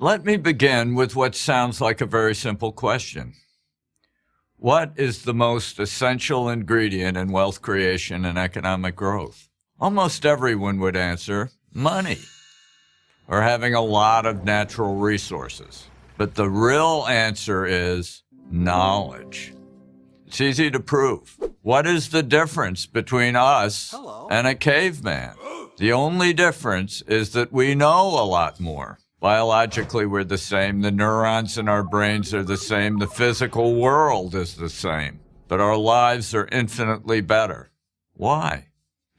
Let me begin with what sounds like a very simple question. What is the most essential ingredient in wealth creation and economic growth? Almost everyone would answer money, or having a lot of natural resources. But the real answer is knowledge. It's easy to prove. What is the difference between us and a caveman? The only difference is that we know a lot more. Biologically, we're the same. The neurons in our brains are the same. The physical world is the same. But our lives are infinitely better. Why?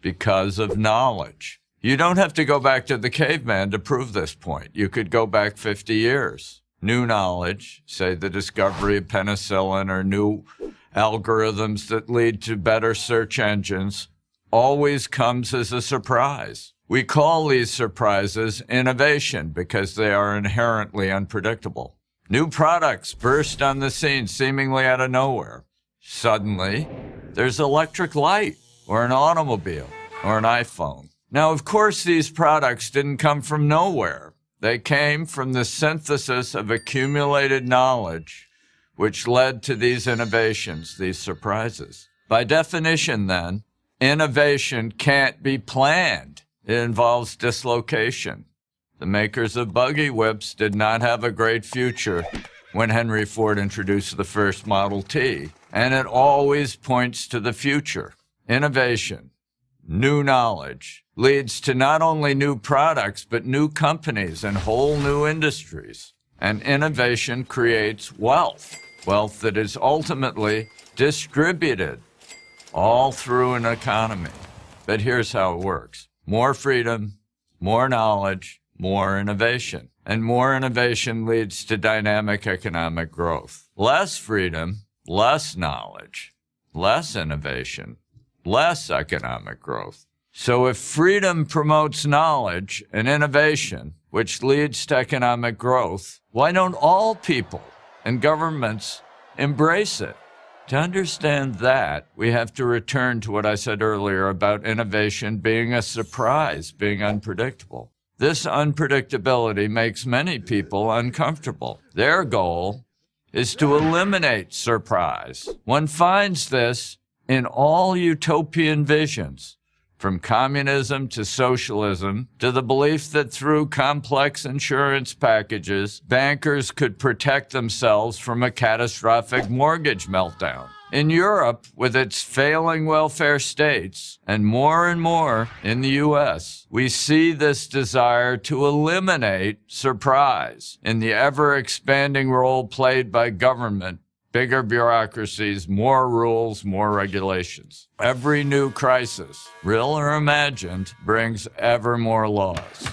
Because of knowledge. You don't have to go back to the caveman to prove this point. You could go back 50 years. New knowledge, say the discovery of penicillin or new algorithms that lead to better search engines, always comes as a surprise. We call these surprises innovation because they are inherently unpredictable. New products burst on the scene seemingly out of nowhere. Suddenly, there's electric light, or an automobile, or an iPhone. Now, of course, these products didn't come from nowhere. They came from the synthesis of accumulated knowledge, which led to these innovations, these surprises. By definition, then, innovation can't be planned. It involves dislocation. The makers of buggy whips did not have a great future when Henry Ford introduced the first Model T, and it always points to the future. Innovation, new knowledge, leads to not only new products, but new companies and whole new industries. And innovation creates wealth, wealth that is ultimately distributed all through an economy. But here's how it works. More freedom, more knowledge, more innovation. And more innovation leads to dynamic economic growth. Less freedom, less knowledge, less innovation, less economic growth. So if freedom promotes knowledge and innovation, which leads to economic growth, why don't all people and governments embrace it? To understand that, we have to return to what I said earlier about innovation being a surprise, being unpredictable. This unpredictability makes many people uncomfortable. Their goal is to eliminate surprise. One finds this in all utopian visions, from communism to socialism, to the belief that through complex insurance packages, bankers could protect themselves from a catastrophic mortgage meltdown. In Europe, with its failing welfare states, and more in the US, we see this desire to eliminate surprise in the ever-expanding role played by government. Bigger bureaucracies, more rules, more regulations. Every new crisis, real or imagined, brings ever more laws.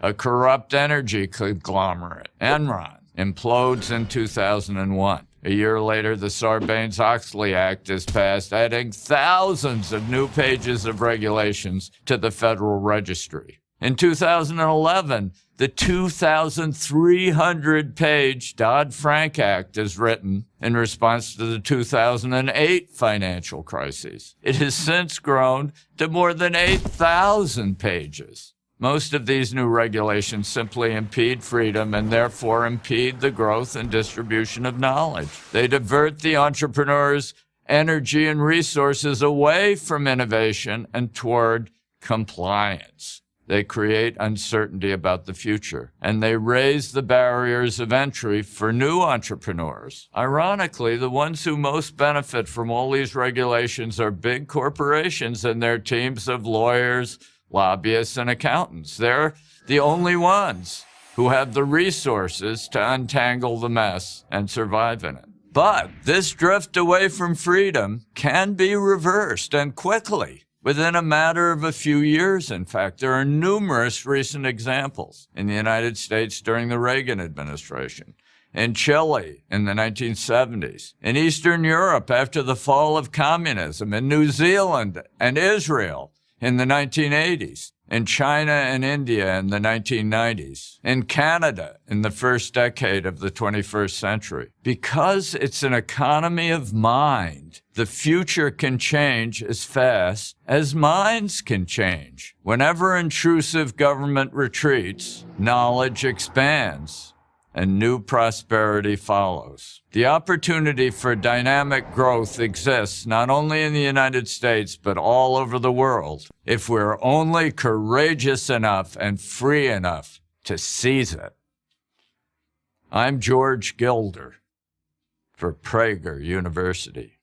A corrupt energy conglomerate, Enron, implodes in 2001. A year later, the Sarbanes-Oxley Act is passed, adding thousands of new pages of regulations to the Federal Registry. In 2011, the 2,300-page Dodd-Frank Act is written in response to the 2008 financial crisis. It has since grown to more than 8,000 pages. Most of these new regulations simply impede freedom and therefore impede the growth and distribution of knowledge. They divert the entrepreneur's energy and resources away from innovation and toward compliance. They create uncertainty about the future, and they raise the barriers of entry for new entrepreneurs. Ironically, the ones who most benefit from all these regulations are big corporations and their teams of lawyers, lobbyists, and accountants. They're the only ones who have the resources to untangle the mess and survive in it. But this drift away from freedom can be reversed, and quickly. Within a matter of a few years, in fact. There are numerous recent examples in the United States during the Reagan administration, in Chile in the 1970s, in Eastern Europe after the fall of communism, in New Zealand and Israel in the 1980s, in China and India in the 1990s, in Canada in the first decade of the 21st century. Because it's an economy of mind, the future can change as fast as minds can change. Whenever intrusive government retreats, knowledge expands. and new prosperity follows. The opportunity for dynamic growth exists not only in the United States, but all over the world, if we're only courageous enough and free enough to seize it. I'm George Gilder for Prager University.